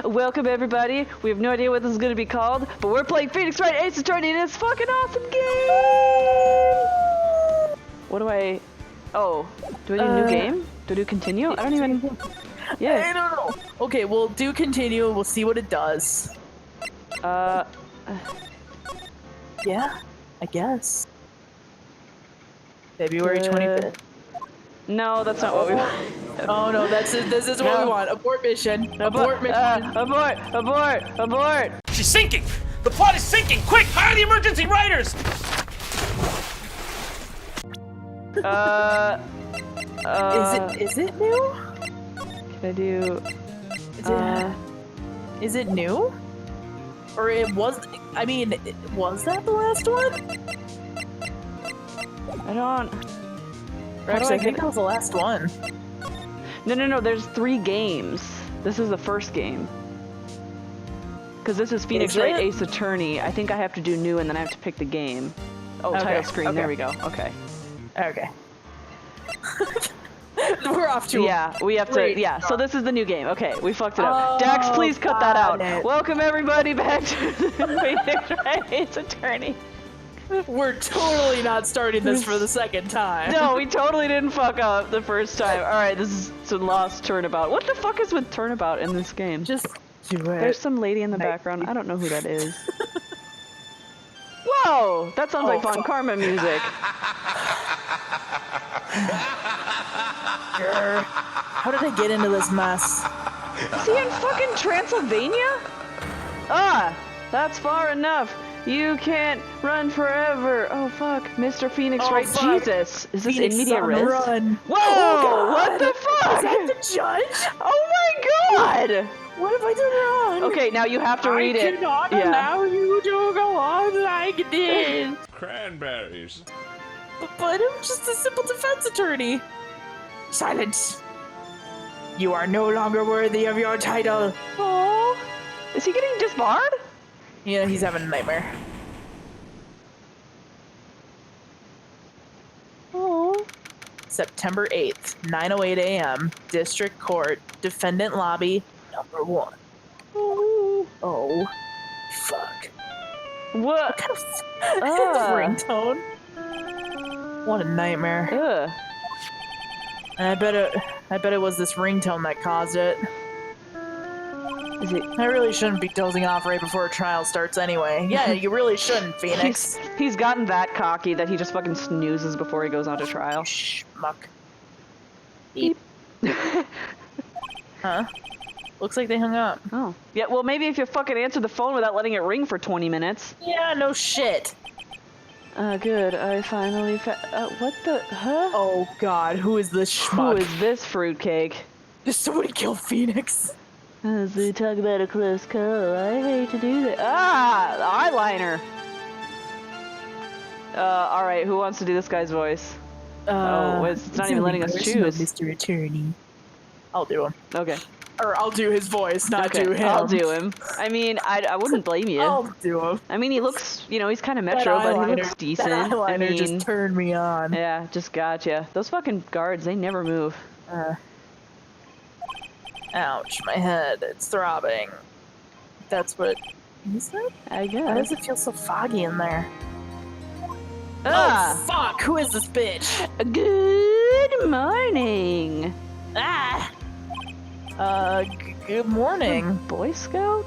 Welcome everybody. We have no idea what this is going to be called, but we're playing Phoenix Wright Ace Attorney and it's a fucking awesome game! What do I... Oh, do I do a new game? Do I do continue? I don't even... Yeah. I don't know. Okay, we'll do continue and we'll see what it does. Yeah, I guess. February 25th. No, that's not what we want. Oh no, this is what we want. Abort mission. Abort mission. Abort! She's sinking! The plot is sinking! Quick, hire the emergency writers! Is it new? Can I do... Is it new? Or it was... I mean, was that the last one? I don't... Actually, I think that was the last one. No, there's 3 games. This is the first game. Because this is Phoenix Wright Ace Attorney. I think I have to do new and then I have to pick the game. Oh, okay, title screen, there we go. Okay. Okay. We're off to we have to, so this is the new game. Okay, we fucked it up. Dax, please cut that out. Welcome everybody back to the Phoenix Wright Ace Attorney. We're totally not starting this for the second time. No, we totally didn't fuck up the first time. Alright, this is some lost turnabout. What the fuck is with turnabout in this game? Just do it. There's some lady in the background. I don't know who that is. Whoa! That sounds like Von Karma music. How did I get into this mess? Is he in fucking Transylvania? Ah! That's far enough. You can't run forever. Oh fuck, Mr. Phoenix Wright. Jesus, is this Phoenix immediate risk? Run. Whoa! What the fuck? Is that the judge? Oh my god! What have I done wrong? Okay, now you have to read it. I cannot allow you to go on like this. Cranberries. But I'm just a simple defense attorney. Silence. You are no longer worthy of your title. Oh, is he getting disbarred? Yeah, he's having a nightmare. Oh. September 8th, 9:08 a.m. District Court, Defendant Lobby, number 1. Oh. Fuck. What? What kind of ringtone? What a nightmare. Ugh. And I bet it was this ringtone that caused it. Is it? I really shouldn't be dozing off right before a trial starts anyway. Yeah, you really shouldn't, Phoenix. He's gotten that cocky that he just fucking snoozes before he goes on to trial. Shh, muck. Beep. Huh? Looks like they hung up. Oh. Yeah, well maybe if you fucking answer the phone without letting it ring for 20 minutes. Yeah, no shit. Good. I finally what the? Huh? Oh god, who is this schmuck? Who is this fruitcake? Did somebody kill Phoenix? As we talk about a close call, I hate to do that. Ah! Eyeliner! Alright, who wants to do this guy's voice? It's not even letting us choose. Mr. Attorney. I'll do him. Okay. Or I'll do his voice, not do him. I'll do him. I mean, I wouldn't blame you. I'll do him. I mean, he looks, he's kind of metro, but he looks decent. That eyeliner just turned me on. Yeah, just gotcha. Those fucking guards, they never move. Ouch, my head. It's throbbing. That's what... Is it? I guess. Why does it feel so foggy in there? Ah! Oh, fuck! Who is this bitch? Good morning! Ah! Good morning. Boy Scout?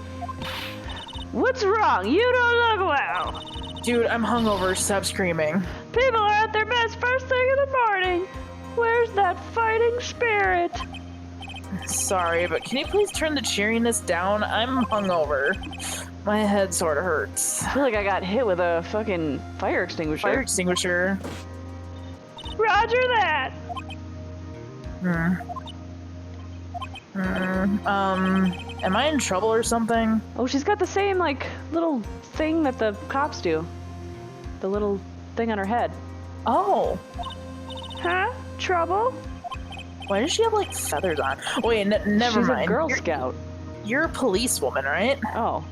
What's wrong? You don't look well! Dude, I'm hungover. Stop screaming. People are at their best first thing in the morning! Where's that fighting spirit? Sorry, but can you please turn the cheeriness down? I'm hungover. My head sort of hurts. I feel like I got hit with a fucking fire extinguisher. Fire extinguisher. Roger that! Am I in trouble or something? Oh, she's got the same, little thing that the cops do. The little thing on her head. Oh. Huh? Trouble? Why does she have, feathers on? Wait, never mind. She's a Girl Scout. You're a policewoman, right? Oh.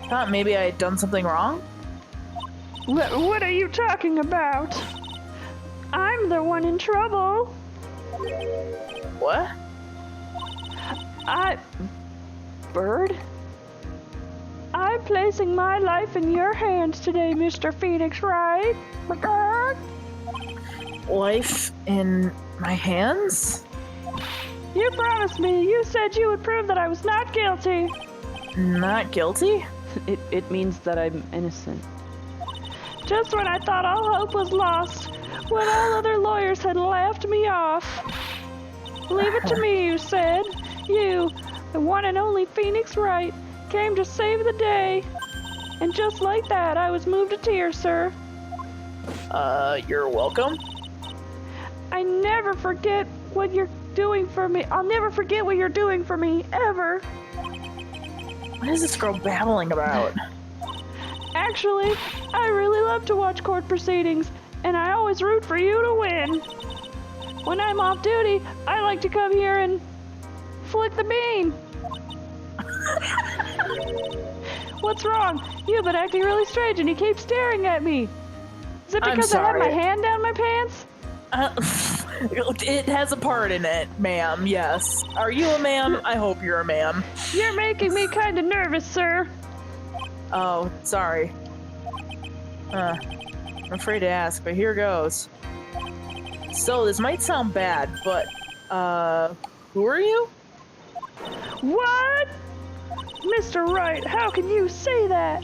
Thought maybe I had done something wrong? What are you talking about? I'm the one in trouble. What? Bird? I'm placing my life in your hands today, Mr. Phoenix Wright. Life in my hands? You promised me. You said you would prove that I was not guilty. Not guilty? It means that I'm innocent. Just when I thought all hope was lost, when all other lawyers had laughed me off. Leave it to me, you said. You, the one and only Phoenix Wright, came to save the day. And just like that, I was moved to tears, sir. You're welcome. I never forget what you're doing for me. I'll never forget what you're doing for me, ever. What is this girl babbling about? Actually, I really love to watch court proceedings, and I always root for you to win. When I'm off duty, I like to come here and flick the bean. What's wrong? You've been acting really strange and you keep staring at me. Is it because I have my hand down my pants? It has a part in it, ma'am, yes. Are you a ma'am? I hope you're a ma'am. You're making me kind of nervous, sir. Oh, sorry. I'm afraid to ask, but here goes. So, this might sound bad, but, who are you? What? Mr. Wright, how can you say that?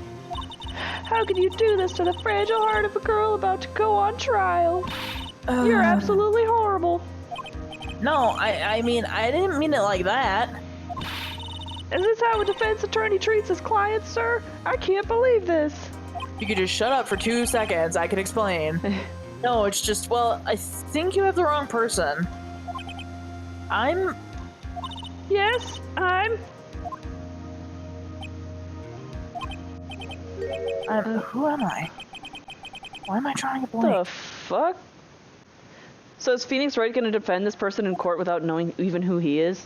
How can you do this to the fragile heart of a girl about to go on trial? You're absolutely horrible. No, I mean, I didn't mean it like that. Is this how a defense attorney treats his clients, sir? I can't believe this. You could just shut up for 2 seconds, I can explain. No, it's just, well, I think you have the wrong person. Yes, who am I? Why am I drawing a The blank? fuck? So is Phoenix Wright gonna defend this person in court without knowing even who he is?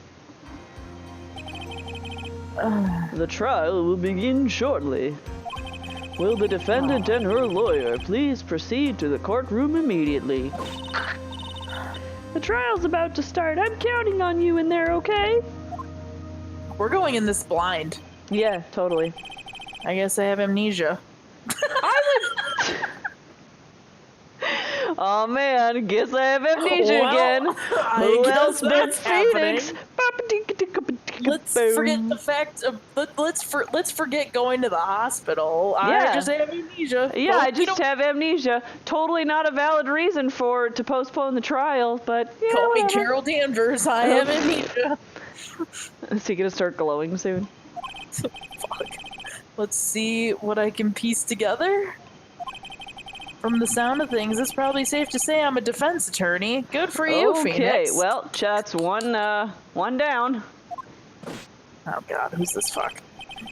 The trial will begin shortly. Will the defendant and her lawyer please proceed to the courtroom immediately? The trial's about to start. I'm counting on you in there, okay? We're going in this blind. Yeah, totally. I guess I have amnesia. Oh man, guess I have amnesia Well, again. I Who guess else but that's Phoenix? Let's forget the fact of let's forget going to the hospital. Yeah. I just have amnesia. Yeah, Well, I just have amnesia. Totally not a valid reason to postpone the trial, but yeah, call me whatever. Carol Danvers. I have amnesia. Is he gonna start glowing soon? Fuck. Let's see what I can piece together. From the sound of things, it's probably safe to say I'm a defense attorney. Good for you, Phoenix. Okay, well, that's one down. Oh god, who's this fuck?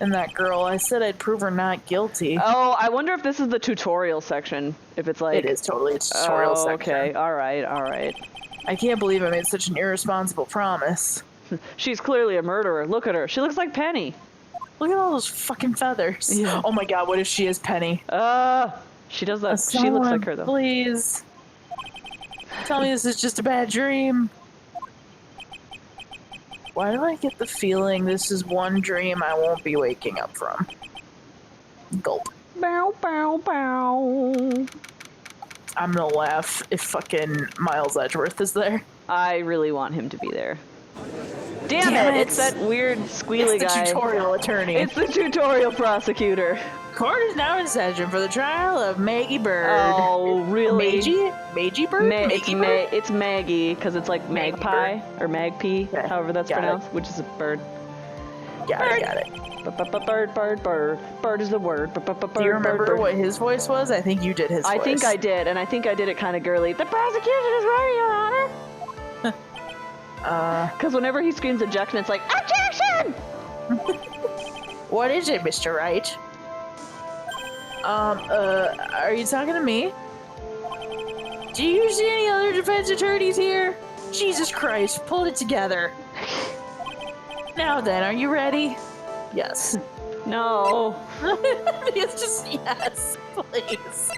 And that girl, I said I'd prove her not guilty. Oh, I wonder if this is the tutorial section. If it's like... It is totally a tutorial section. Okay, alright. I can't believe I made such an irresponsible promise. She's clearly a murderer. Look at her. She looks like Penny. Look at all those fucking feathers. Yeah. Oh my god, what if she is Penny? She does that. She looks like her, though. Please. Tell me this is just a bad dream. Why do I get the feeling this is one dream I won't be waking up from? Gulp. Bow, bow, bow. I'm gonna laugh if fucking Miles Edgeworth is there. I really want him to be there. Damn it! It's that weird squealy It's the guy. tutorial attorney. It's the tutorial prosecutor. Court is now in session for the trial of Maggie Bird. Oh, really? Maggie Bird? Maggie Bird? It's Maggie, because it's like magpie, or magpie, Okay, however that's got it. pronounced, which is a bird. Got it. Bird is the word. Do you remember what his voice was? I think you did his voice. I think I did, and I think I did it kind of girly. The prosecution is ready, Your Honor! Because whenever he screams objection, it's like, objection! What is it, Mr. Wright? Are you talking to me? Do you see any other defense attorneys here? Jesus Christ, pull it together. Now then, are you ready? Yes. No. It's just yes, please.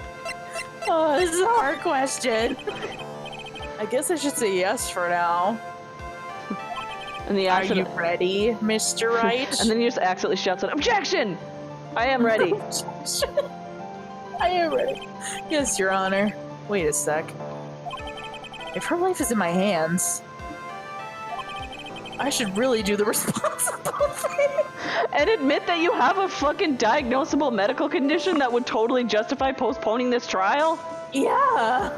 Oh, this is a hard question. I guess I should say yes for now. And the Are action. you ready, Mr. Wright? And then he just accidentally shouts out, "Objection! I am ready." I am ready. Yes, Your Honor. Wait a sec. If her life is in my hands, I should really do the responsible thing. And admit that you have a fucking diagnosable medical condition that would totally justify postponing this trial? Yeah.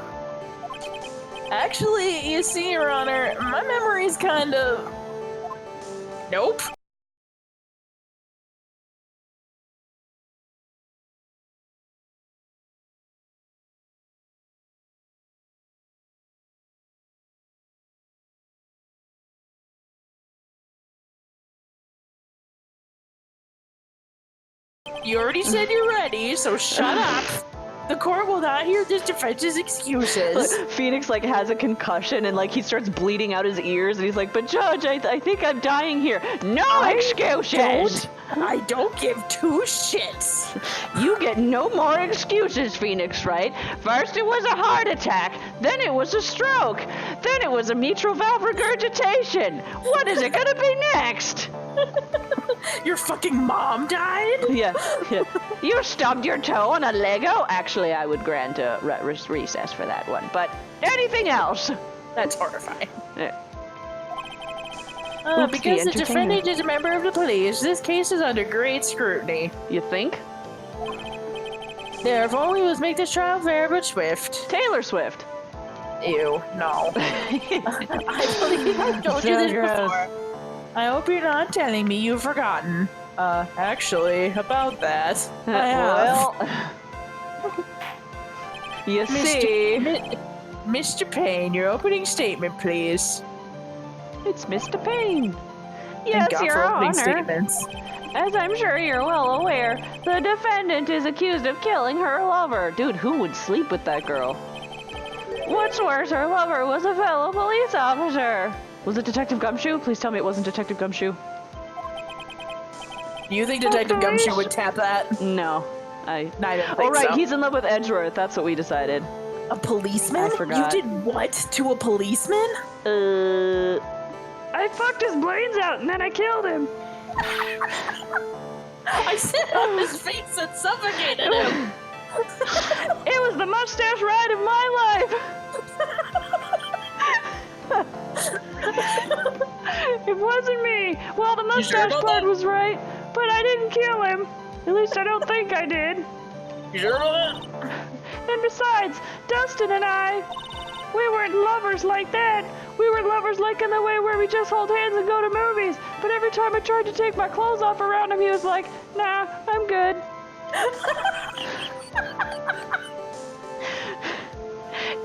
Actually, you see, Your Honor, my memory's kind of... Nope. You already said you're ready, so shut up. The court will not hear this defense's excuses. Phoenix like has a concussion and like he starts bleeding out his ears and he's like, "But Judge, I think I'm dying here." No excuses! I don't give two shits. You get no more excuses, Phoenix Wright. First it was a heart attack, then it was a stroke, then it was a mitral valve regurgitation. What is it gonna be next? Your fucking mom died? Yeah. You stubbed your toe on a Lego? Actually, I would grant a recess for that one, but anything else? That's horrifying. Yeah. Because the defendant is a member of the police, this case is under great scrutiny. You think? Therefore, we must make this trial fair but swift. Taylor Swift. Ew, no. I believe I've told you this before. I hope you're not telling me you've forgotten. Actually, about that, I have. Well, you see... Mr. Payne, your opening statement, please. It's Mr. Payne. Yes, Your Honor. Statements. As I'm sure you're well aware, the defendant is accused of killing her lover. Dude, who would sleep with that girl? What's worse, her lover was a fellow police officer. Was it Detective Gumshoe? Please tell me it wasn't Detective Gumshoe. You think Detective Gumshoe would tap that? No. I didn't think Oh, right, so. he's in love with Edgeworth. That's what we decided. A policeman? I forgot. You did what to a policeman? I fucked his brains out and then I killed him. I sit on his face and suffocated him. It was the mustache ride of my life. It wasn't me. Well, the mustache part was right, but I didn't kill him. At least I don't think I did. You sure about that? And besides, Dustin and I, we weren't lovers like that. We were lovers like in the way where we just hold hands and go to movies. But every time I tried to take my clothes off around him, he was like, "Nah, I'm good."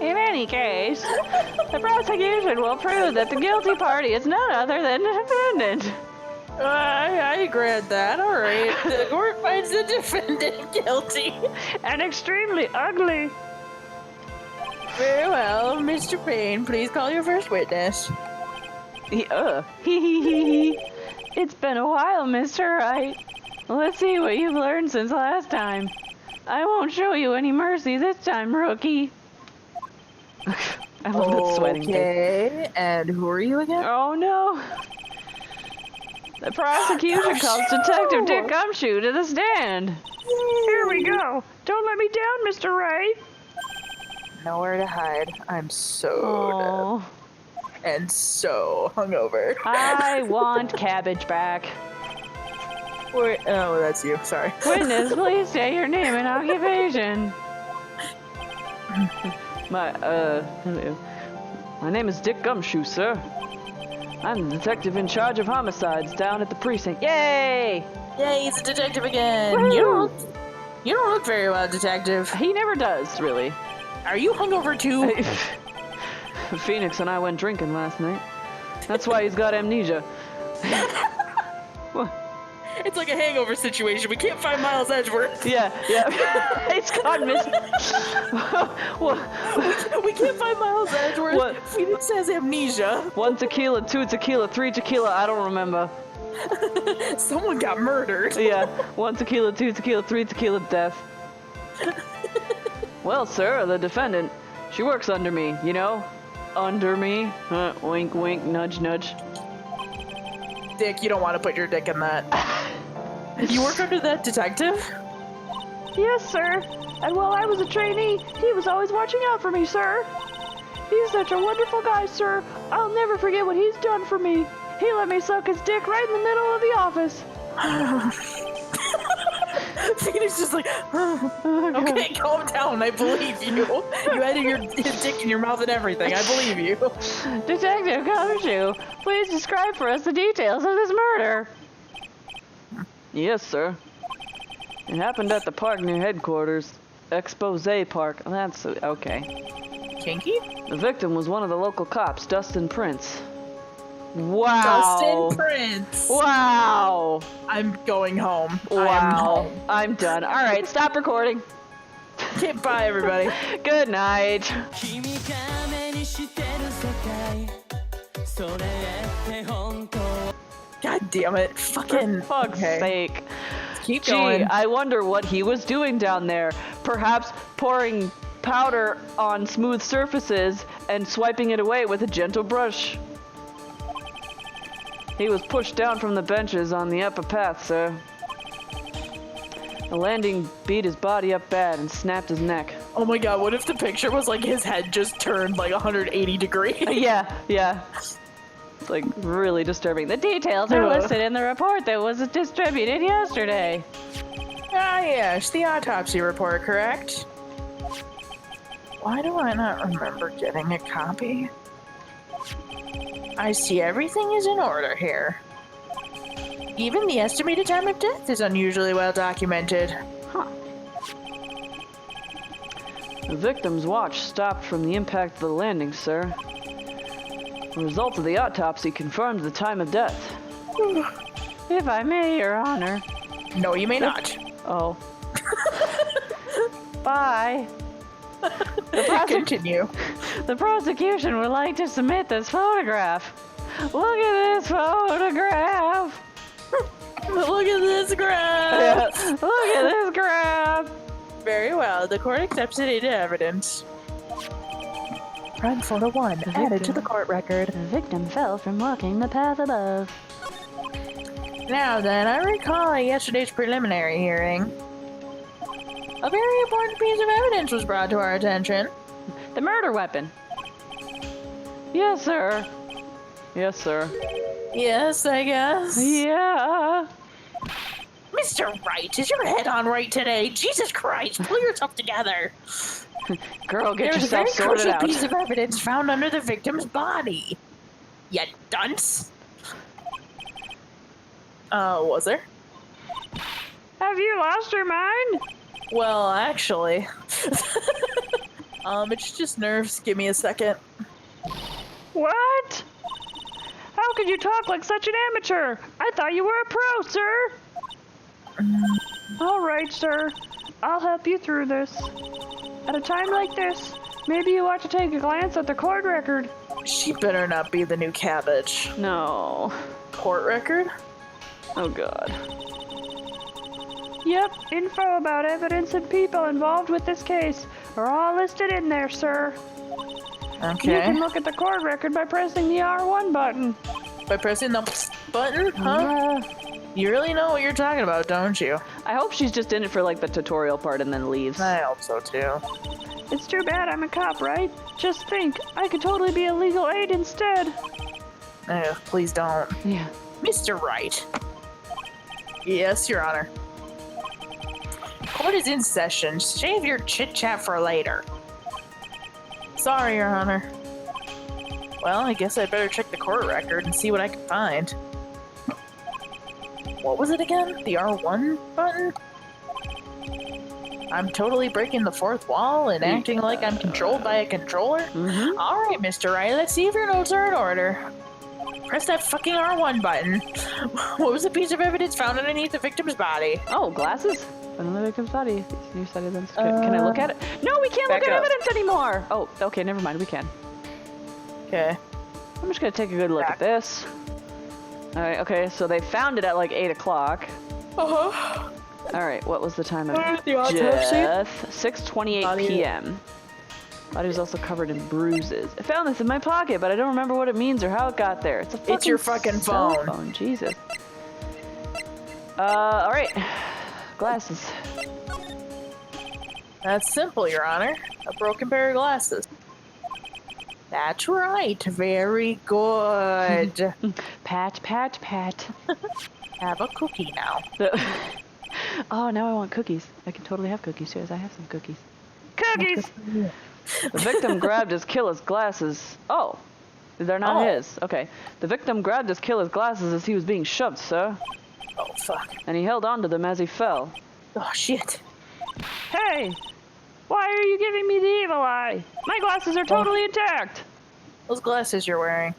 In any case, the prosecution will prove that the guilty party is none other than the defendant. I grant that. All right. The court finds the defendant guilty. And extremely ugly. Very well. Mr. Payne, please call your first witness. It's been a while, Mr. Wright. Let's see what you've learned since last time. I won't show you any mercy this time, rookie. I love that sweating thing. Okay, and who are you again? Oh no. The prosecution calls Detective Dick Gumshoe to the stand. Here we go. Don't let me down, Mr. Wright. Nowhere to hide. I'm so dead. And so hungover. I want cabbage back. Wait, oh, that's you. Sorry. Witness, please state your name and occupation. Hello. My name is Dick Gumshoe, sir. I'm the detective in charge of homicides down at the precinct. Yay! Yay, he's a detective again. Woo-hoo! You don't look very well, detective. He never does, really. Are you hungover too? Phoenix and I went drinking last night. That's why he's got amnesia. What? It's like a hangover situation. We can't find Miles Edgeworth. Yeah. It's gone missing. We can't find Miles Edgeworth. What? Phoenix has amnesia. 1 tequila, 2 tequila, 3 tequila, I don't remember. Someone got murdered. Yeah, 1 tequila, 2 tequila, 3 tequila, death. Well, sir, the defendant, she works under me, you know? Under me. Wink, wink, nudge, nudge. Dick, you don't want to put your dick in that. You work under that detective? Yes, sir. And while I was a trainee, he was always watching out for me, sir. He's such a wonderful guy, sir. I'll never forget what he's done for me. He let me suck his dick right in the middle of the office. Phoenix is like, okay, calm down, I believe you. You had his dick in your mouth and everything, I believe you. Detective Gumshoe, please describe for us the details of this murder. Yes, sir. It happened at the park near headquarters. Expose Park. That's okay. Kinky? The victim was one of the local cops, Dustin Prince. Wow. Dustin Prince. Wow. I'm going home. Wow. I'm done. All right, stop recording. Okay, bye, everybody. Good night. God damn it. Fucking. For fuck's sake. Keep Gee, going. I wonder what he was doing down there. Perhaps pouring powder on smooth surfaces and swiping it away with a gentle brush. He was pushed down from the benches on the upper path, sir. The landing beat his body up bad and snapped his neck. Oh my god, what if the picture was like his head just turned like 180 degrees? Yeah. It's like really disturbing. The details are listed in the report that was distributed yesterday. Ah yes, the autopsy report, correct? Why do I not remember getting a copy? I see everything is in order here. Even the estimated time of death is unusually well documented. Huh. The victim's watch stopped from the impact of the landing, sir. The result of the autopsy confirmed the time of death. If I may, Your Honor. No, you may not. Oh. Bye. Continue. The prosecution would like to submit this photograph. Look at this photograph. Look at this graph. Look at this graph. Very well. The court accepts it into evidence. Crime photo 1 added to the court record. The victim fell from walking the path above. Now then, I recall yesterday's preliminary hearing. A very important piece of evidence was brought to our attention. The murder weapon. Yes, sir. Yes, sir. Yes, I guess. Yeah. Mr. Wright, is your head on right today? Jesus Christ, pull yourself together. Girl, get There's yourself a very sorted crucial out. piece of evidence found under the victim's body. You dunce. Was there? Have you lost your mind? Well, actually. It's just nerves. Give me a second. What? How could you talk like such an amateur? I thought you were a pro, sir. All right, sir. I'll help you through this. At a time like this, maybe you ought to take a glance at the court record. She better not be the new cabbage. No. Court record? Oh, God. Yep, info about evidence and people involved with this case are all listed in there, sir. Okay. You can look at the court record by pressing the R1 button. By pressing the button? Huh? You really know what you're talking about, don't you? I hope she's just in it for like the tutorial part and then leaves. I hope so too. It's too bad I'm a cop, right? Just think, I could totally be a legal aid instead. Ugh, please don't. Yeah. Mr. Wright. Yes, Your Honor. Court is in session. Save your chit-chat for later. Sorry, Your Honor. Well, I guess I better check the court record and see what I can find. What was it again? The R1 button? I'm totally breaking the fourth wall and acting like I'm controlled by a controller? Mm-hmm. Alright, Mr. Wright, let's see if your notes are in order. Press that fucking R1 button. What was the piece of evidence found underneath the victim's body? Oh, glasses? Another victim's body. New study lens. Can I look at it? No, we can't look at evidence anymore! Oh, okay, never mind, we can. Okay. I'm just gonna take a good look at this. Alright, okay, so they found it at like 8 o'clock. Uh-huh. Alright, what was the time of The autopsy? death? 6:28 p.m. Body was also covered in bruises. I found this in my pocket, but I don't remember what it means or how it got there. It's your fucking cell phone. Jesus. Alright. Glasses. That's simple, Your Honor. A broken pair of glasses. That's right. Very good. Pat, pat, pat. Have a cookie now. Oh, now I want cookies. I can totally have cookies too, as I have some cookies. Cookies! The victim grabbed his killer's glasses. Oh, they're not his. Okay. The victim grabbed his killer's glasses as he was being shoved, sir. Oh, fuck. And he held on to them as he fell. Oh, shit. Hey! Why are you giving me the evil eye? My glasses are totally intact! Those glasses you're wearing.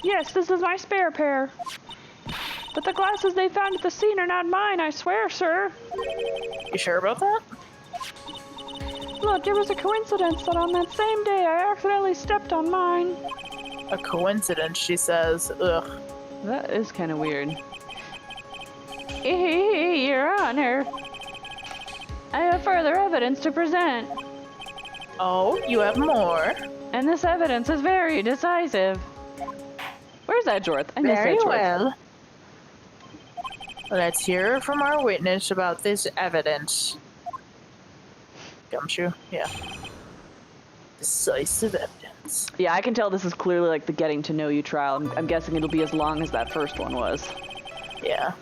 Yes, this is my spare pair. But the glasses they found at the scene are not mine, I swear, sir. You sure about that? Look, it was a coincidence that on that same day I accidentally stepped on mine. A coincidence, she says. Ugh. That is kind of weird. Your Honor. I have further evidence to present. Oh, you have more? And this evidence is very decisive. Where's Edgeworth? I miss Very Edgeworth. well. Let's hear from our witness about this evidence. Gumshoe? Yeah. Decisive evidence. Yeah, I can tell this is clearly like the getting to know you trial. I'm guessing it'll be as long as that first one was. Yeah.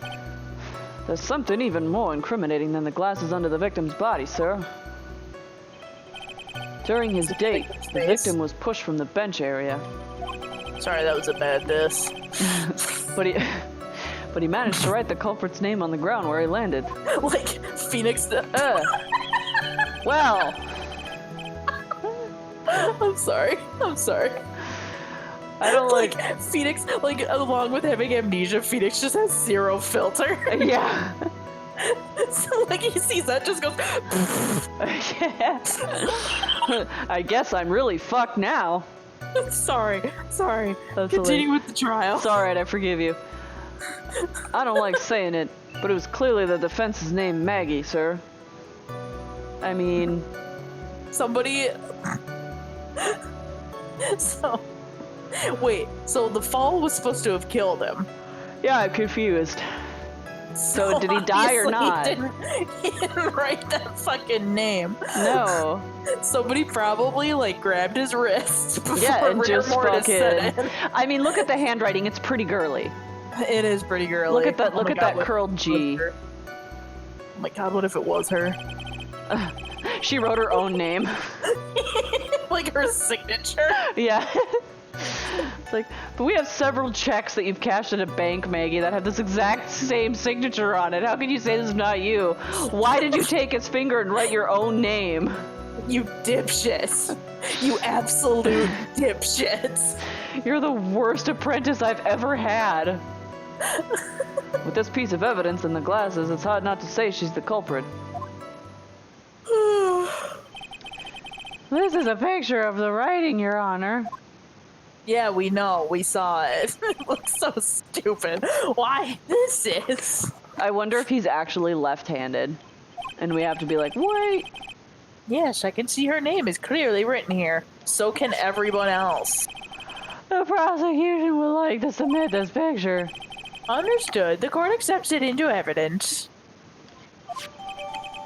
There's something even more incriminating than the glasses under the victim's body, sir. During his date, the victim was pushed from the bench area. Sorry, that was a bad diss. But he managed to write the culprit's name on the ground where he landed. Like, Phoenix... Well... I'm sorry. I don't like... Phoenix, like, along with having amnesia, Phoenix just has zero filter. Yeah. So, like, he sees that, just goes... Yeah. I guess I'm really fucked now. Sorry. That's Continue with the trial. It's alright, I forgive you. I don't like saying it, but it was clearly the defense's name Maggie, sir. I mean... Somebody... Wait, so the fall was supposed to have killed him. Yeah, I'm confused. So did he die or not? He didn't write that fucking name. No. Somebody probably, like, grabbed his wrist before And just mortis set fucking... in. I mean, look at the handwriting, it's pretty girly. It is pretty girly. Look at that, Oh my God, what curled if it G. was her? Oh my God, what if it was her? She wrote her own name. Like her signature? Yeah. It's like, but we have several checks that you've cashed at a bank, Maggie, that have this exact same signature on it. How can you say this is not you? Why did you take his finger and write your own name? You dipshits. You absolute dipshits. You're the worst apprentice I've ever had. With this piece of evidence and the glasses, it's hard not to say she's the culprit. This is a picture of the writing, Your Honor. Yeah, we know. We saw it. It looks so stupid. Why? This is... I wonder if he's actually left-handed. And we have to be like, wait. Yes, I can see her name is clearly written here. So can everyone else. The prosecution would like to submit this picture. Understood. The court accepts it into evidence.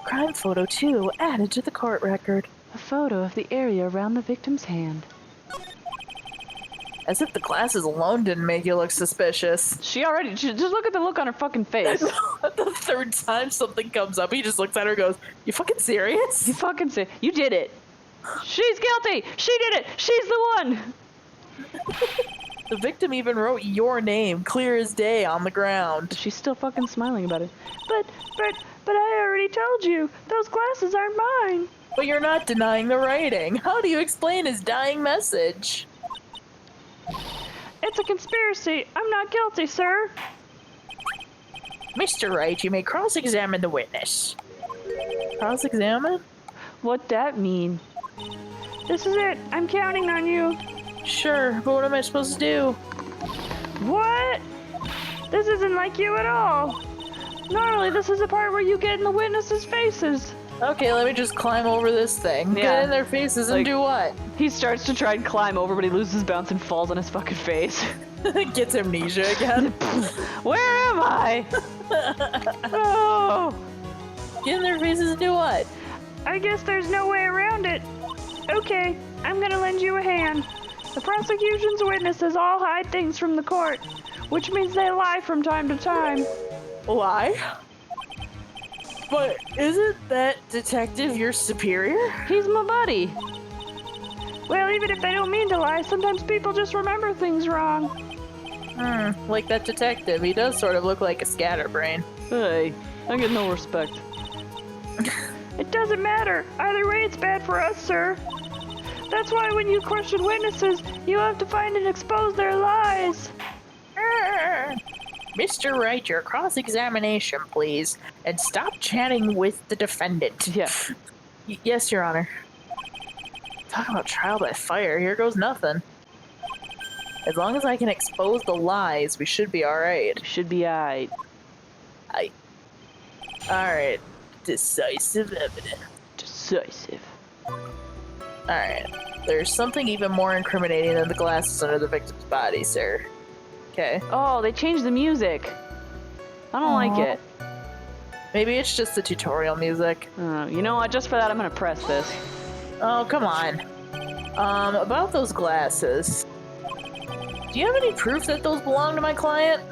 Crime photo 2 added to the court record. A photo of the area around the victim's hand. As if the glasses alone didn't make you look suspicious. Just look at the look on her fucking face. The third time something comes up, he just looks at her and goes, "You fucking serious? You did it. She's guilty. She did it. She's the one." The victim even wrote your name, clear as day, on the ground. She's still fucking smiling about it. But I already told you. Those glasses aren't mine. But you're not denying the writing. How do you explain his dying message? It's a conspiracy. I'm not guilty, sir. Mr. Wright, you may cross-examine the witness. Cross-examine? What'd that mean? This is it. I'm counting on you. Sure, but what am I supposed to do? What? This isn't like you at all. Normally, this is the part where you get in the witnesses' faces. Okay, let me just climb over this thing. Yeah. Get in their faces and Like- do what? He starts to try and climb over, but he loses bounce and falls on his fucking face. Gets amnesia again. Where am I? Oh. Get in their faces and do what? I guess there's no way around it. Okay, I'm gonna lend you a hand. The prosecution's witnesses all hide things from the court, which means they lie from time to time. Lie? But isn't that detective your superior? He's my buddy. Well, even if they don't mean to lie, sometimes people just remember things wrong. Like that detective. He does sort of look like a scatterbrain. Hey, I get no respect. It doesn't matter. Either way, it's bad for us, sir. That's why when you question witnesses, you have to find and expose their lies. Mr. Wright, your cross-examination, please. And stop chatting with the defendant. Yeah. Yes, Your Honor. Talk about trial by fire. Here goes nothing. As long as I can expose the lies, we should be alright. Should be aight. Alright. Decisive evidence. Decisive. Alright. There's something even more incriminating than the glasses under the victim's body, sir. Okay. Oh, they changed the music. I don't like it. Maybe it's just the tutorial music. You know what? Just for that, I'm gonna press this. Oh, come on. About those glasses. Do you have any proof that those belong to my client?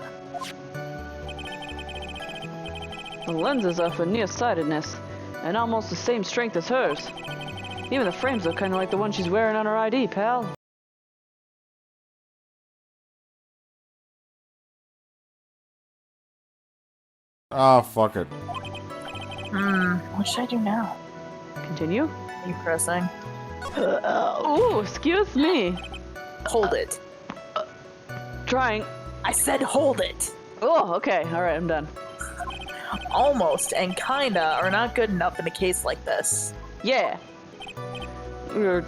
The lenses are for nearsightedness, and almost the same strength as hers. Even the frames look kind of like the one she's wearing on her ID, pal. Oh, fuck it. What should I do now? Continue. Are you pressing? Ooh, excuse me. Hold it. Trying. I said hold it! Oh, okay. All right, I'm done. Almost and kinda are not good enough in a case like this. Yeah. Do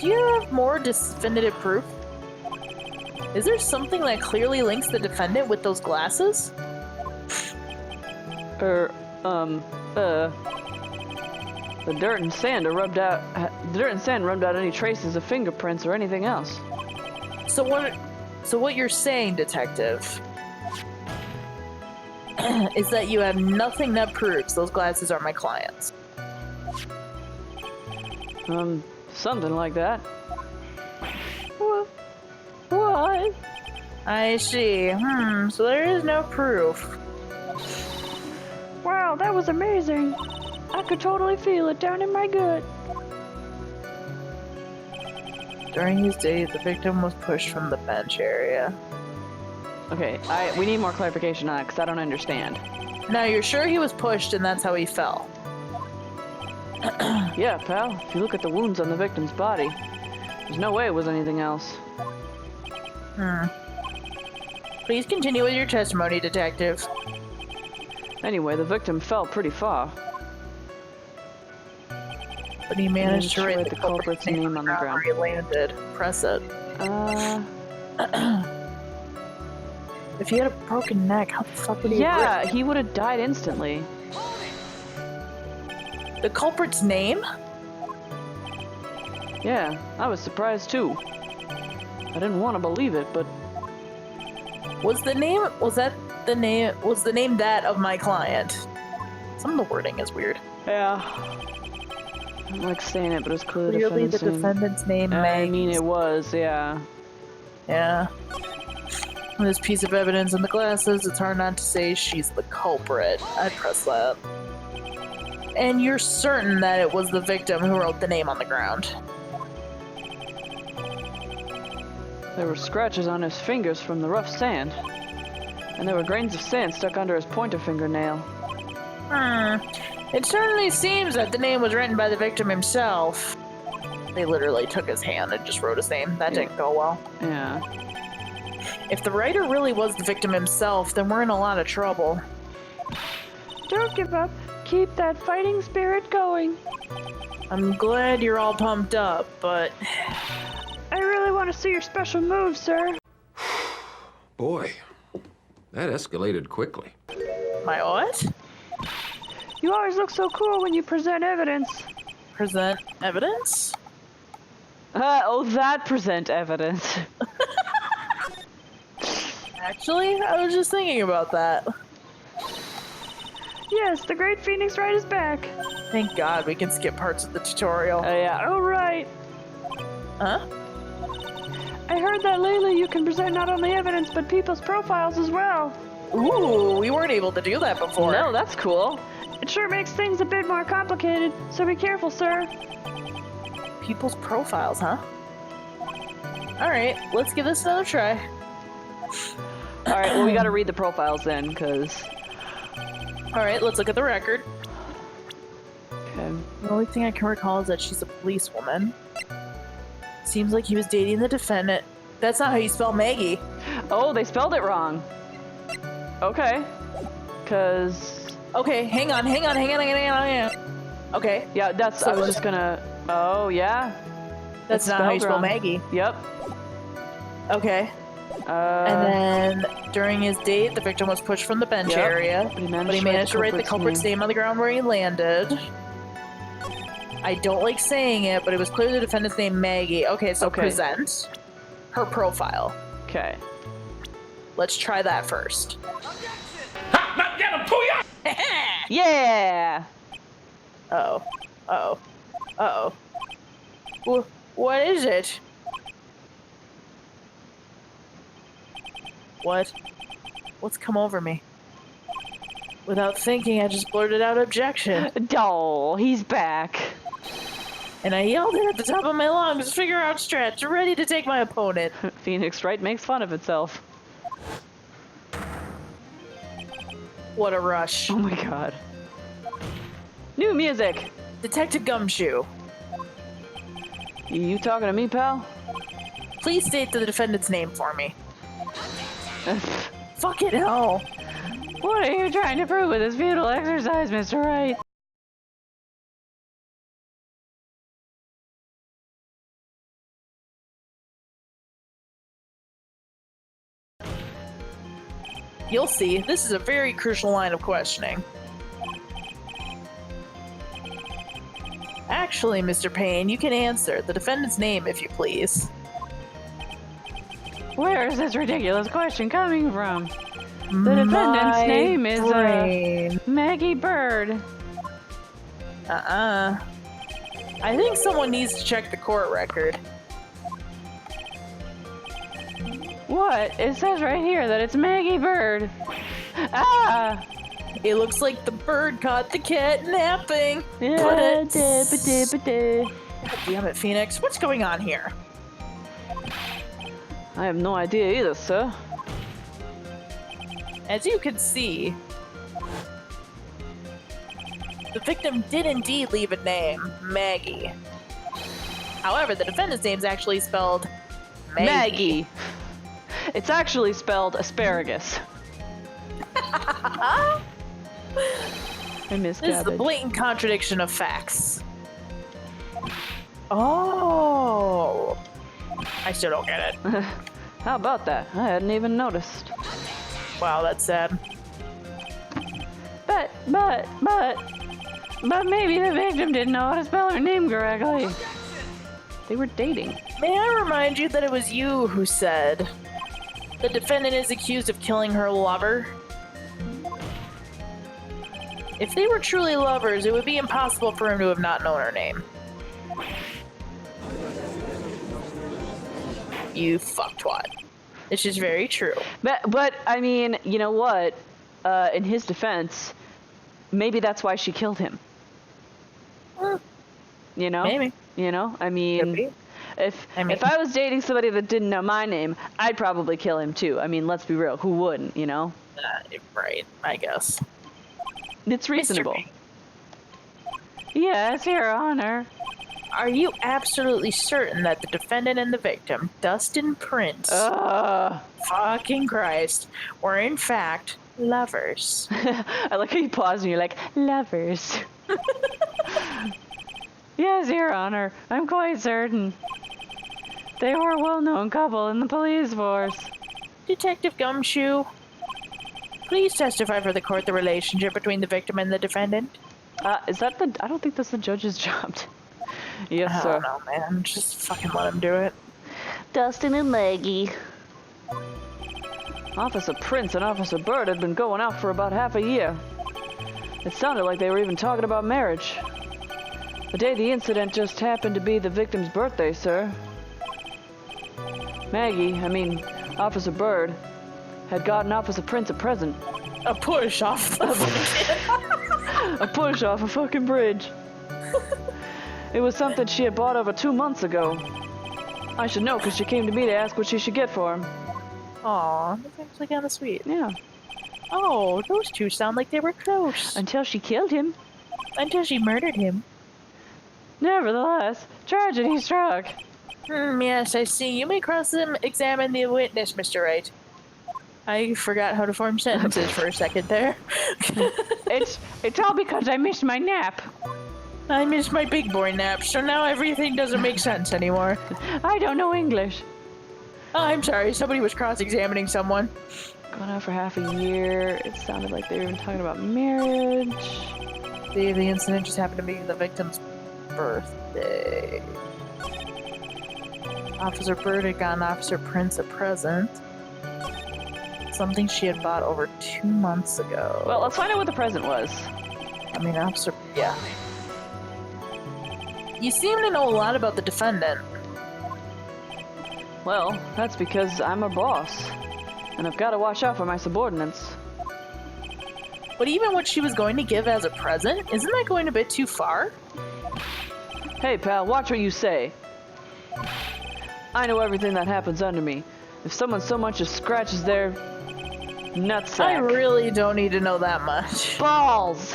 you have more definitive proof? Is there something that clearly links the defendant with those glasses? The dirt and sand rubbed out. The dirt and sand rubbed out any traces of fingerprints or anything else. So what you're saying, detective, is that you have nothing that proves those glasses are my client's. Something like that. What? I see. So there is no proof. Wow, that was amazing. I could totally feel it down in my gut. During his day, the victim was pushed from the bench area. Okay, we need more clarification on that because I don't understand. Now, you're sure he was pushed and that's how he fell? Yeah, pal. If you look at the wounds on the victim's body, there's no way it was anything else. Please continue with your testimony, detective. Anyway, the victim fell pretty far. But he managed to write the culprit's name on the ground where he landed. Press it. If he had a broken neck, how the fuck would he Yeah, he would have died instantly. The culprit's name? Yeah, I was surprised too. I didn't want to believe it, but Was the name that of my client? Some of the wording is weird. yeah. I don't like saying it, but it's clearly Clearly the defendant's name. defendant's name, I mean, it was, yeah. Yeah. With this piece of evidence and the glasses, it's hard not to say she's the culprit. I'd press that. And you're certain that it was the victim who wrote the name on the ground? There were scratches on his fingers from the rough sand. And there were grains of sand stuck under his pointer fingernail. It certainly seems that the name was written by the victim himself. They literally took his hand and just wrote his name. That didn't go well. Yeah. If the writer really was the victim himself, then we're in a lot of trouble. Don't give up. Keep that fighting spirit going. I'm glad you're all pumped up, but... I really want to see your special moves, sir. Boy, that escalated quickly. My what? You always look so cool when you present evidence. Present evidence? Oh, that present evidence. Actually, I was just thinking about that. Yes, the great Phoenix Wright is back. Thank God we can skip parts of the tutorial. Yeah, all right. Huh? I heard that lately you can present not only evidence, but people's profiles as well. Ooh, we weren't able to do that before. No, that's cool. It sure makes things a bit more complicated, so be careful, sir. People's profiles, huh? Alright, let's give this another try. Alright, well, we gotta read the profiles then, because... Alright, let's look at the record. Okay. The only thing I can recall is that she's a policewoman. Seems like he was dating the defendant. That's not how you spell Maggie. Oh, they spelled it wrong. Okay. Because... Okay, hang on. Okay. Yeah, that's... So I was just gonna... Oh, yeah. That's It's not how you spelled spell wrong. Maggie. Yep. Okay. And then, during his date, the victim was pushed from the bench Yep. area, but he managed to write the culprit's name on the ground where he landed. I don't like saying it, but it was clearly the defendant's name, Maggie. Okay, so present her profile. Okay. Let's try that first. Ha! Not get him! Booyah! Yeah! Uh-oh. Uh-oh. Uh-oh. What is it? What's come over me? Without thinking, I just blurted out objection. Oh, he's back. And I yelled it at the top of my lungs, figure out stretch, ready to take my opponent. Phoenix Wright makes fun of itself. What a rush. Oh my god. New music! Detective Gumshoe, You talking to me, pal? please state the defendant's name for me. Fucking hell. What are you trying to prove with this futile exercise, Mr. Wright? You'll see, this is a very crucial line of questioning. Actually, Mr. Payne, you can answer the defendant's name if you please. Where is this ridiculous question coming from? The defendant's name is Maggie Bird. I think someone needs to check the court record. What? It says right here that it's Maggie Bird. Ah! It looks like the bird caught the cat napping. Yeah, God damn it, Phoenix. What's going on here? I have no idea either, sir. As you can see, the victim did indeed leave a name, Maggie. However, the defendant's name is actually spelled Maggie. It's actually spelled asparagus. I miss This is the cabbage. blatant contradiction of facts. Oh. I still don't get it. How about that? I hadn't even noticed. Wow, that's sad. But maybe the victim didn't know how to spell her name correctly. They were dating. May I remind you that it was you who said the defendant is accused of killing her lover? If they were truly lovers, it would be impossible for him to have not known her name. You fucktwat. This is very true. But I mean, you know what? In his defense, maybe that's why she killed him. You know? Maybe. You know? I Could mean, be. if I mean- I was dating somebody that didn't know my name, I'd probably kill him too. I mean, let's be real. Who wouldn't, you know? Right, I guess. It's reasonable. Mr. Yes, Your Honor. Are you absolutely certain that the defendant and the victim, Dustin Prince, fucking Christ, were in fact lovers? I like how you pause and you're like, lovers. Yes, Your Honor. I'm quite certain. They were a well-known couple in the police force. Detective Gumshoe, please testify for the court the relationship between the victim and the defendant. Is that the... I don't think that's the judge's job. Yes, I sir. don't know, man. Just fucking let him do it. Dustin and Maggie. Officer Prince and Officer Bird had been going out for about half a year. It sounded like they were even talking about marriage. The day the incident just happened to be the victim's birthday, sir. Officer Bird, had gotten Officer Prince a present. A push off the A push off a fucking bridge. It was something she had bought over 2 months ago. I should know because she came to me to ask what she should get for him. Aw, that's actually kind of sweet. Yeah. Oh, those two sound like they were close. Until she killed him. Until she murdered him. Nevertheless, tragedy struck. Yes, I see. You may cross-examine the witness, Mr. Wright. I forgot how to form sentences for a second there. It's all because I missed my nap. I missed my big boy nap, so now everything doesn't make sense anymore. I don't know English. Oh, I'm sorry. Somebody was cross-examining someone. Going out for half a year. It sounded like they were even talking about marriage. The incident just happened to be the victim's birthday. Officer Bird had gotten Officer Prince a present. Something she had bought over 2 months ago. Well, let's find out what the present was. Yeah. You seem to know a lot about the defendant. Well, that's because I'm a boss. And I've got to watch out for my subordinates. But even what she was going to give as a present, isn't that going a bit too far? Hey, pal, watch what you say. I know everything that happens under me. If someone so much as scratches their nutsack... I really don't need to know that much. Balls!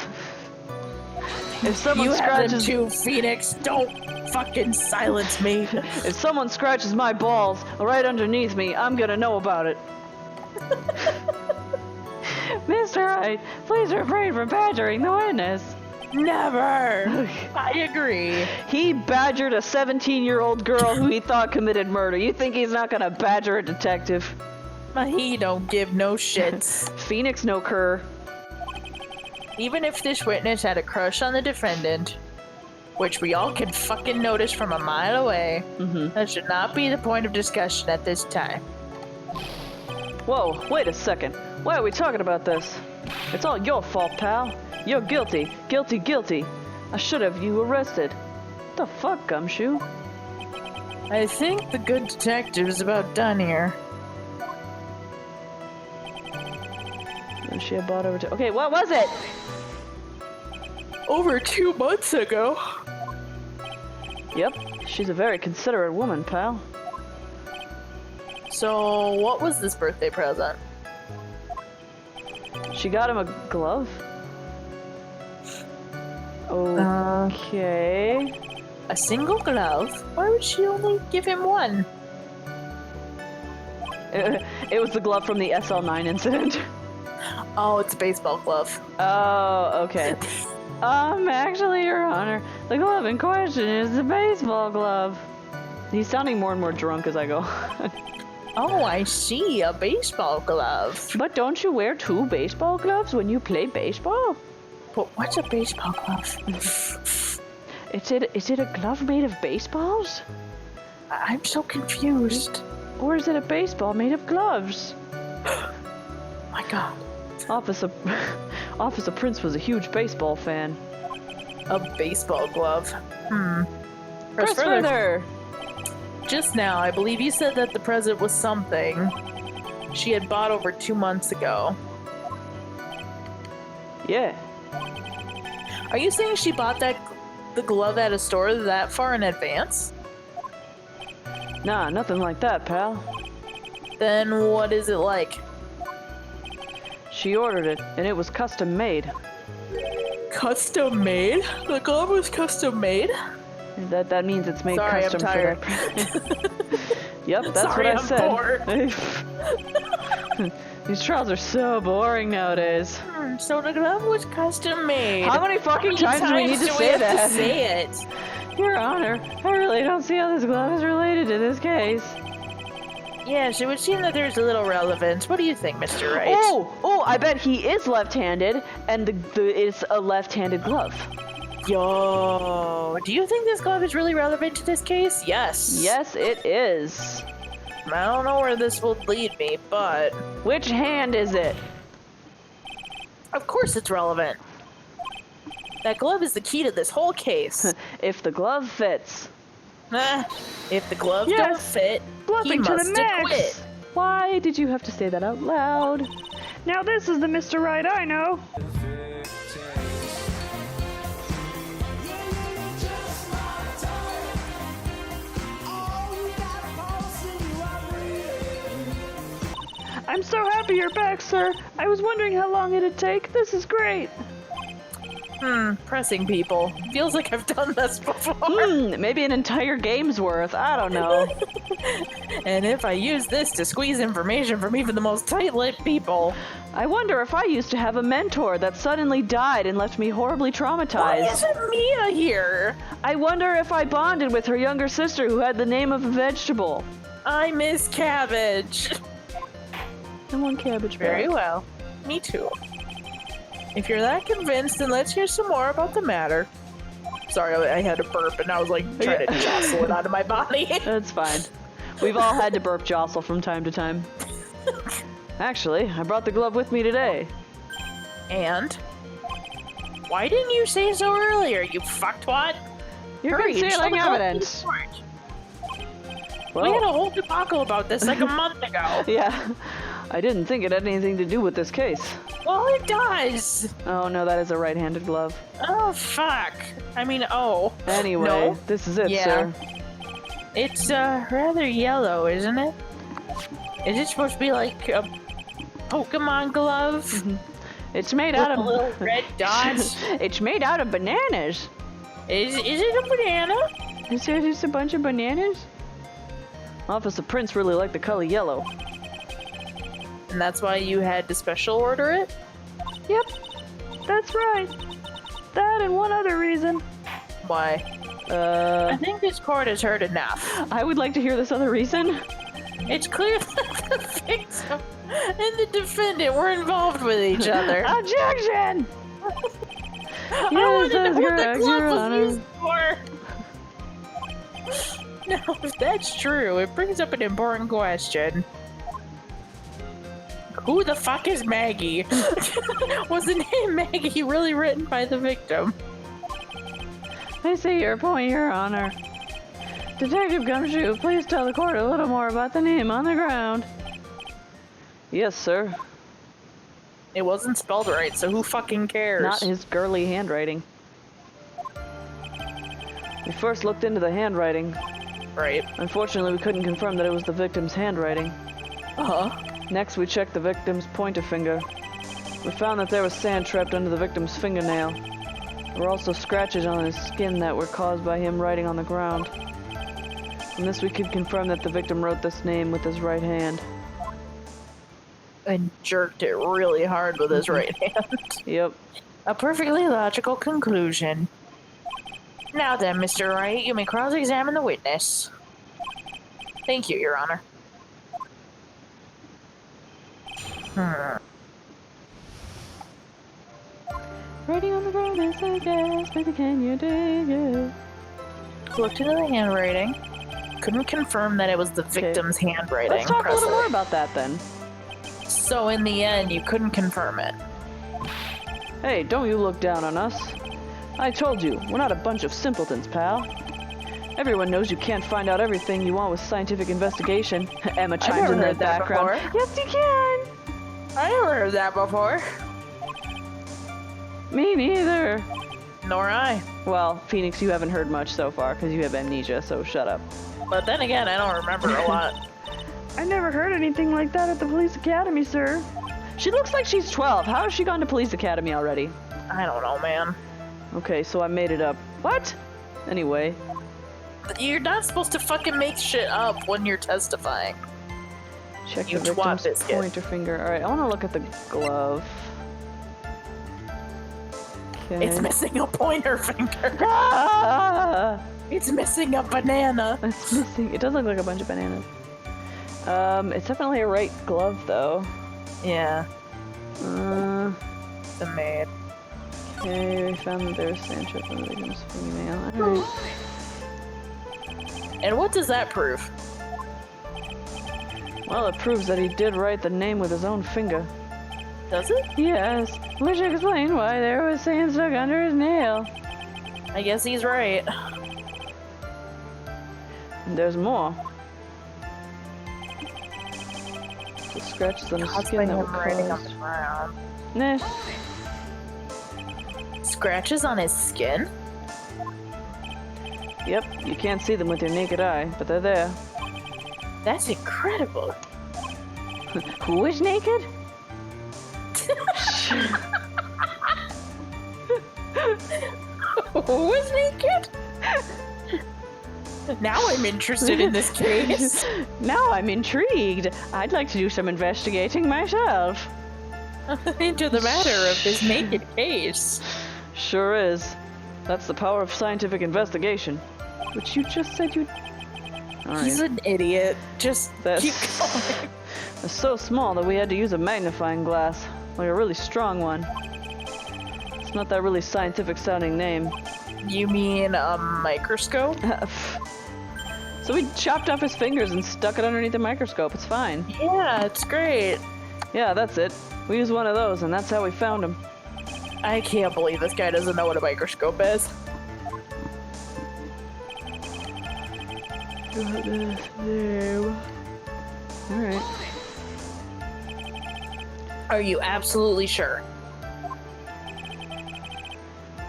If someone scratches... You have them too, Phoenix. Don't fucking silence me. If someone scratches my balls right underneath me, I'm gonna know about it. Mr. Wright, please refrain from badgering the witness. Never! I agree. He badgered a 17-year-old girl who he thought committed murder. You think he's not gonna badger a detective? He don't give no shits. Phoenix no cur. Even if this witness had a crush on the defendant, which we all can fucking notice from a mile away, that should not be the point of discussion at this time. Whoa, wait a second. Why are we talking about this? It's all your fault, pal. You're guilty. Guilty, guilty. I should have you arrested. What the fuck, Gumshoe? I think the good detective is about done here. She had bought over to... Okay, what was it? Over 2 months ago. Yep, she's a very considerate woman, pal. So, what was this birthday present? She got him a glove? Okay. A single glove? Why would she only give him one? It was the glove from the SL9 incident. Oh, it's a baseball glove. Oh, okay. Actually, Your Honor, the glove in question is the baseball glove. He's sounding more and more drunk as I go. Oh, I see. A baseball glove. But don't you wear 2 baseball gloves when you play baseball? But what's a baseball glove? Is it a glove made of baseballs? I'm so confused. Or is it a baseball made of gloves? My God. Officer Prince was a huge baseball fan. A baseball glove. Press further! Just now, I believe you said that the present was something she had bought over 2 months ago. Yeah. Are you saying she bought the glove at a store that far in advance? Nah, nothing like that, pal. Then what is it like? She ordered it, and it was custom made. Custom made? The glove was custom made? That means it's made Sorry, custom I'm tired. for that. Yep, that's Sorry, what I I'm said. bored. These trials are so boring nowadays. So the glove was custom made. How many fucking times do we need to do we say have that? to say it? Your Honor, I really don't see how this glove is related to this case. Yes, it would seem that there's a little relevance. What do you think, Mr. Wright? Oh, I bet he is left-handed, and it's a left-handed glove. Yo, do you think this glove is really relevant to this case? Yes. Yes, it is. I don't know where this will lead me, but... Which hand is it? Of course it's relevant. That glove is the key to this whole case. If the glove fits. If the glove don't fit, he Bluffing to must the max. quit. Why did you have to say that out loud? Now this is the Mr. Right I know. I'm so happy you're back, sir. I was wondering how long it'd take. This is great. Pressing people. Feels like I've done this before. Maybe an entire game's worth. I don't know. And if I use this to squeeze information from even the most tight-lipped people. I wonder if I used to have a mentor that suddenly died and left me horribly traumatized. Why isn't Mia here? I wonder if I bonded with her younger sister who had the name of a vegetable. I miss cabbage. I want cabbage back. Very well. Me too. If you're that convinced, then let's hear some more about the matter. Sorry, I had to burp and I was like trying to jostle it out of my body. That's fine. We've all had to burp jostle from time to time. Actually, I brought the glove with me today. And? Why didn't you say so earlier, you fucktwat? You're concealing evidence. We had a whole debacle about this like a month ago. Yeah. I didn't think it had anything to do with this case. Well, it does. Oh no, that is a right-handed glove. Oh, fuck. I mean, Anyway, no. This is it, sir. It's, rather yellow, isn't it? Is it supposed to be like a Pokemon glove? It's made out of little red dots. It's made out of bananas. Is it a banana? Is there just a bunch of bananas? Officer Prince really liked the color yellow. And that's why you had to special order it? Yep, that's right. That and one other reason. Why? I think this court has heard enough. I would like to hear this other reason. It's clear that the victim and the defendant were involved with each other. Objection! I wanted to know what the correct, glove Your was Honor. used for. Now, if that's true, it brings up an important question. Who the fuck is Maggie? Was the name Maggie really written by the victim? I see your point, Your Honor. Detective Gumshoe, please tell the court a little more about the name on the ground. Yes, sir. It wasn't spelled right, so who fucking cares? Not his girly handwriting. We first looked into the handwriting. Right. Unfortunately, we couldn't confirm that it was the victim's handwriting. Uh-huh. Next, we checked the victim's pointer finger. We found that there was sand trapped under the victim's fingernail. There were also scratches on his skin that were caused by him writing on the ground. From this, we could confirm that the victim wrote this name with his right hand. And jerked it really hard with his right hand. Yep. A perfectly logical conclusion. Now then, Mr. Wright, you may cross-examine the witness. Thank you, Your Honor. Writing on the ground is a gas, baby, can you dig it? Looked into the handwriting. Couldn't confirm that it was the victim's handwriting. Let's talk a little more about that then. So in the end, you couldn't confirm it. Hey, don't you look down on us. I told you, we're not a bunch of simpletons, pal. Everyone knows you can't find out everything you want with scientific investigation. Emma chimes in the background. Yes, you can! I never heard that before. Me neither. Nor I. Well, Phoenix, you haven't heard much so far because you have amnesia, so shut up. But then again, I don't remember a lot. I never heard anything like that at the police academy, sir. She looks like she's 12. How has she gone to police academy already? I don't know, man. Okay, so I made it up. What? Anyway. You're not supposed to fucking make shit up when you're testifying. Check You the twat victim's biscuit. pointer finger. Alright, I want to look at the glove. Okay. It's missing a pointer finger. Ah! It's missing a banana. It's missing. It does look like a bunch of bananas. It's definitely a right glove, though. Yeah. The maid. Okay, we found that there's sand chip on the victim's fingernail. Alright. And what does that prove? Well, it proves that he did write the name with his own finger. Does it? Yes, which explains why there was sand stuck under his nail. I guess he's right. And there's more. The scratches on his skin that were writing on caused. the ground. Nah. Scratches on his skin? Yep, you can't see them with your naked eye, but they're there. That's incredible. Who is naked? Who is naked? Now I'm interested in this case. Now I'm intrigued. I'd like to do some investigating myself. Into the matter of this naked case. Sure is. That's the power of scientific investigation. Which you just said you... Alright. He's an idiot. Just keep going. It's so small that we had to use a magnifying glass. Like a really strong one. It's not that really scientific sounding name. You mean a microscope? So we chopped off his fingers and stuck it underneath the microscope. It's fine. Yeah, it's great. Yeah, that's it. We used one of those, and that's how we found him. I can't believe this guy doesn't know what a microscope is. Alright. Are you absolutely sure?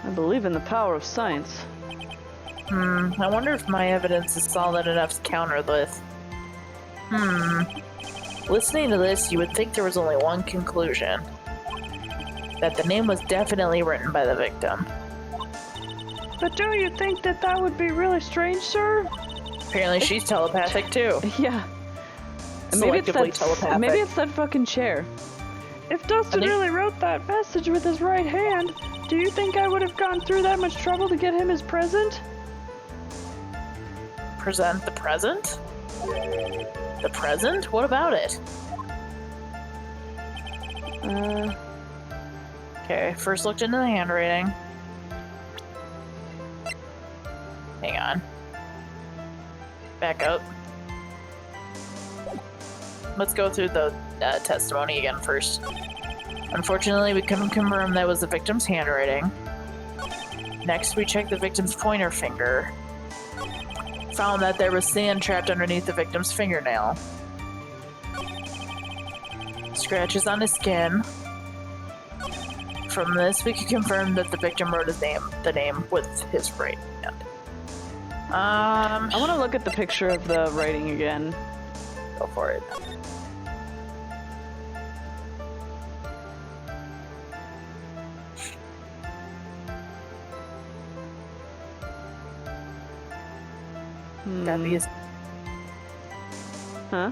I believe in the power of science. I wonder if my evidence is solid enough to counter this. Listening to this, you would think there was only one conclusion. That the name was definitely written by the victim. But don't you think that that would be really strange, sir? Apparently she's telepathic too. Yeah. And maybe Selectively telepathic. Maybe it's that fucking chair. If Dustin really wrote that message with his right hand, do you think I would have gone through that much trouble to get him his present? Present the present? The present? What about it? Okay, first looked into the handwriting. Hang on. Back up. Let's go through the testimony again first. Unfortunately, we couldn't confirm that was the victim's handwriting. Next, we checked the victim's pointer finger. Found that there was sand trapped underneath the victim's fingernail. Scratches on his skin. From this, we could confirm that the victim wrote the name with his right hand. I want to look at the picture of the writing again. Go for it. That'd be his... Huh?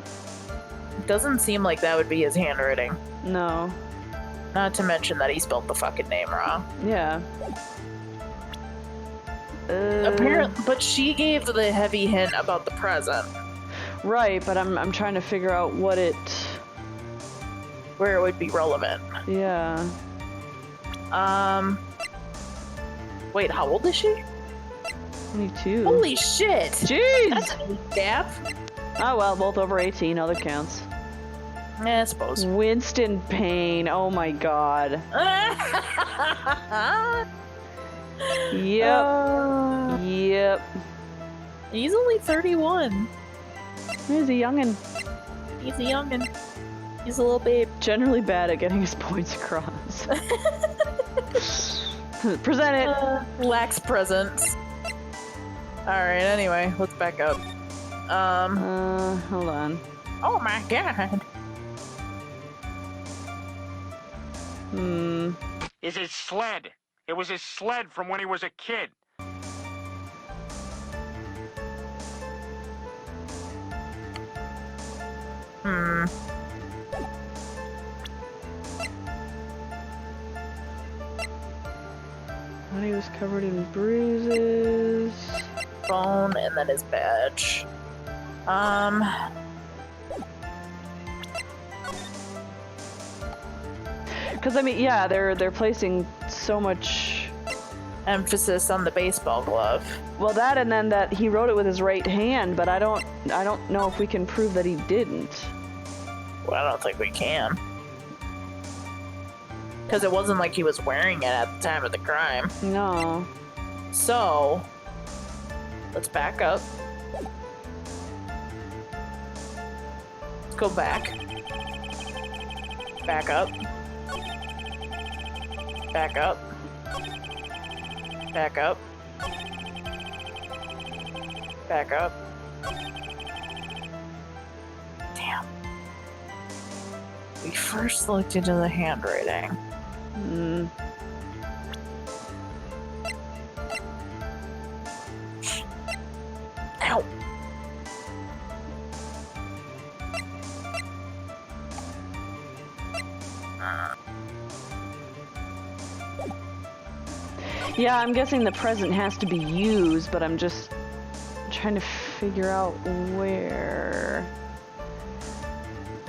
Doesn't seem like that would be his handwriting. No. Not to mention that he spelled the fucking name wrong. Yeah. Apparently, but she gave the heavy hint about the present. Right, but I'm trying to figure out what it... Where it would be relevant. Yeah. Wait, how old is she? 22. Holy shit! Jeez! That's a gap. Oh well, both over 18, other counts. Yeah, I suppose. Winston Payne, oh my god. Yep. Yep. He's only 31. He's a youngin'. He's a youngin'. He's a little babe. Generally bad at getting his points across. Present it. Lacks presence. Alright, anyway, let's back up. Hold on. Oh my god. Is his sled. It was his sled from when he was a kid. He was covered in bruises. Phone and then his badge. Because I mean, yeah, they're placing so much emphasis on the baseball glove. Well, that and then that he wrote it with his right hand, but I don't know if we can prove that he didn't. Well, I don't think we can. Because it wasn't like he was wearing it at the time of the crime. No. So, let's back up. Let's go back. Back up. Back up. Back up. Back up. Damn. We first looked into the handwriting. Hmm. Ow! Yeah, I'm guessing the present has to be used, but I'm just trying to figure out where.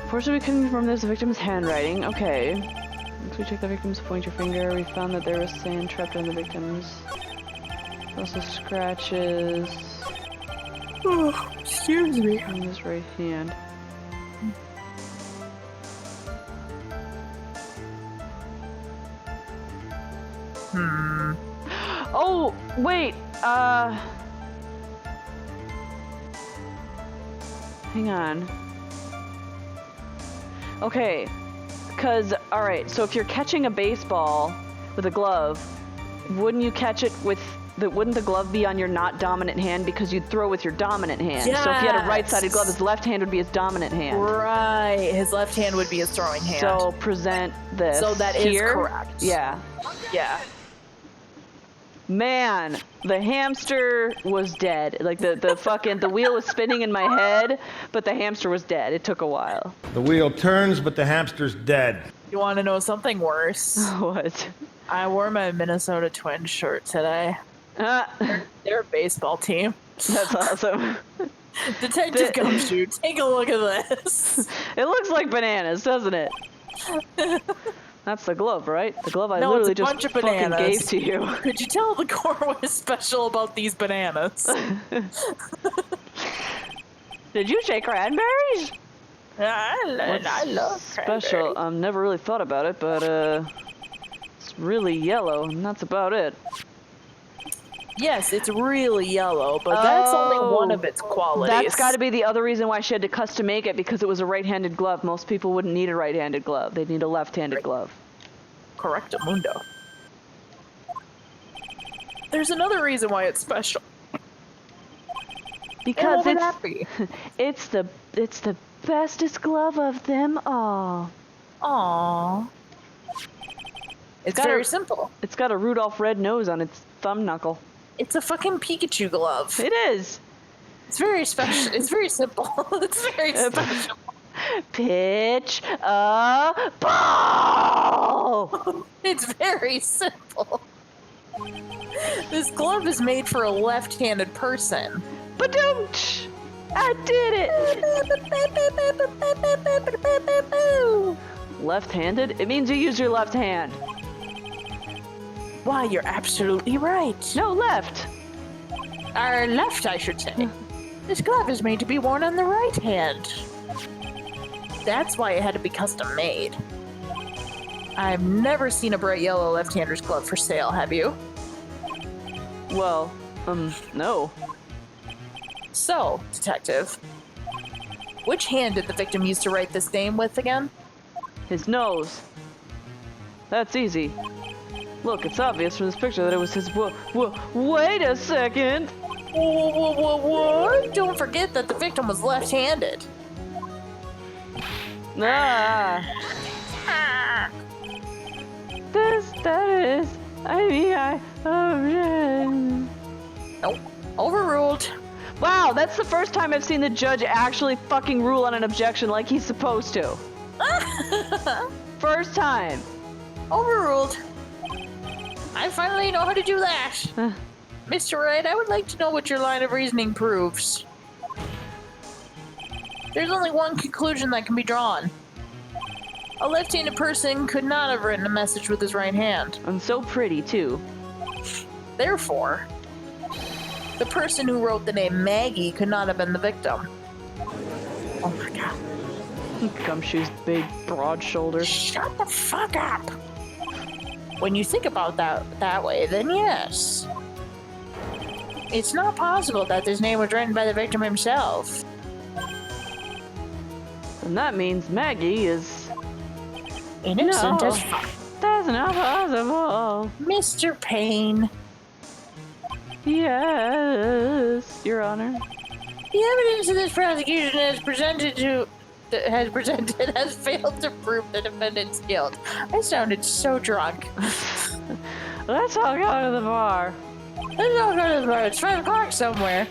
Fortunately, we couldn't confirm this the victim's handwriting. Okay. Once we checked the victim's pointer finger, we found that there was sand trapped on the victim's. Also scratches. Oh, excuse me. On his right hand. Hmm. Oh, wait, hang on. Okay, because, alright, so if you're catching a baseball with a glove, wouldn't you catch it with, wouldn't the glove be on your not dominant hand because you'd throw with your dominant hand? Yes. So if you had a right-sided glove, his left hand would be his dominant hand. Right, his left hand would be his throwing hand. So present this So that here. is correct. Yeah. Yeah. Man, the hamster was dead. Like the wheel was spinning in my head, but the hamster was dead. It took a while. The wheel turns, but the hamster's dead. You want to know something worse? What? I wore my Minnesota Twins shirt today. They're a baseball team. That's awesome. Detective Gumshoe, take a look at this. It looks like bananas, doesn't it? That's the glove, right? The glove I No, literally it's a just bunch of fucking bananas. gave to you. Could you tell the core what is special about these bananas? Did you say cranberries? I love Special. Never really thought about it, but it's really yellow, and that's about it. Yes, it's really yellow, but that's only one of its qualities. That's got to be the other reason why she had to custom make it, because it was a right-handed glove. Most people wouldn't need a right-handed glove. They'd need a left-handed glove. Correctamundo. There's another reason why it's special. Because what would that be? it's the bestest glove of them all. Aww. It's very simple. It's got a Rudolph red nose on its thumb knuckle. It's a fucking Pikachu glove. It is. It's very special. It's very simple. It's very special. Pitch a ball! It's very simple. This glove is made for a left-handed person. Ba-doom-tsh! I did it! Left-handed? It means you use your left hand. Why, you're absolutely right. No, left. Or left, I should say. This glove is made to be worn on the right hand. That's why it had to be custom made. I've never seen a bright yellow left-hander's glove for sale, have you? Well, no. So, detective, which hand did the victim use to write this name with again? His nose. That's easy. Look, it's obvious from this picture that it was his. Wait a second! What? Don't forget that the victim was left-handed. Ah! That is. Nope. Overruled. Wow, that's the first time I've seen the judge actually fucking rule on an objection like he's supposed to. First time. Overruled. I finally know how to do that. Mr. Wright, I would like to know what your line of reasoning proves. There's only one conclusion that can be drawn. A left-handed person could not have written a message with his right hand. And so pretty, too. Therefore, the person who wrote the name Maggie could not have been the victim. Oh my god. Gumshoe's big, broad shoulders. Shut the fuck up! When you think about that way, then yes. It's not possible that this name was written by the victim himself. And that means Maggie is... Innocent No. as fuck. That's not possible. Mr. Payne. Yes, Your Honor. The evidence of this prosecution has failed to prove the defendant's guilt. I sounded so drunk. Let's all go to the bar. Let's all go to the bar. It's 5 o'clock somewhere.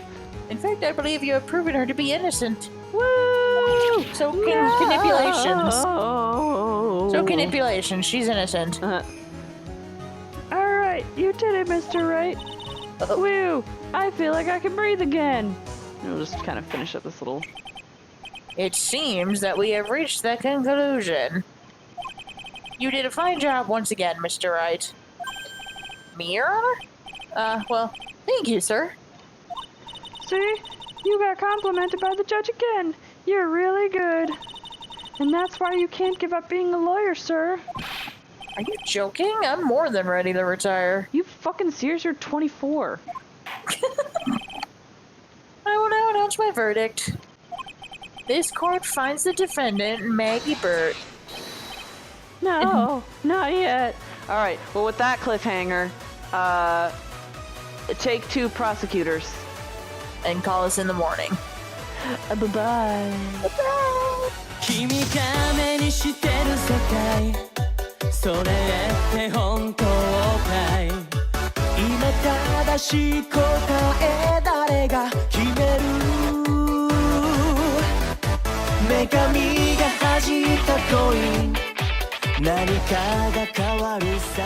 In fact, I believe you have proven her to be innocent. Woo! So No! manipulations. So manipulations. She's innocent. Alright, you did it, Mr. Wright. Woo! I feel like I can breathe again. And we'll just kind of finish up this little... It seems that we have reached the conclusion. You did a fine job once again, Mr. Wright. Me, Your Honor? Well, thank you, sir. See? You got complimented by the judge again. You're really good. And that's why you can't give up being a lawyer, sir. Are you joking? I'm more than ready to retire. You fucking serious? You're 24. I will now announce my verdict. This court finds the defendant, Maggie Burt. No, not yet. Alright, well with that cliffhanger, take 2 prosecutors. And call us in the morning. Bye-bye. Bye-bye. 君が目にしてる世界それって本当かい今正しい答え誰が決める女神が弾いたコイン何かが変わる際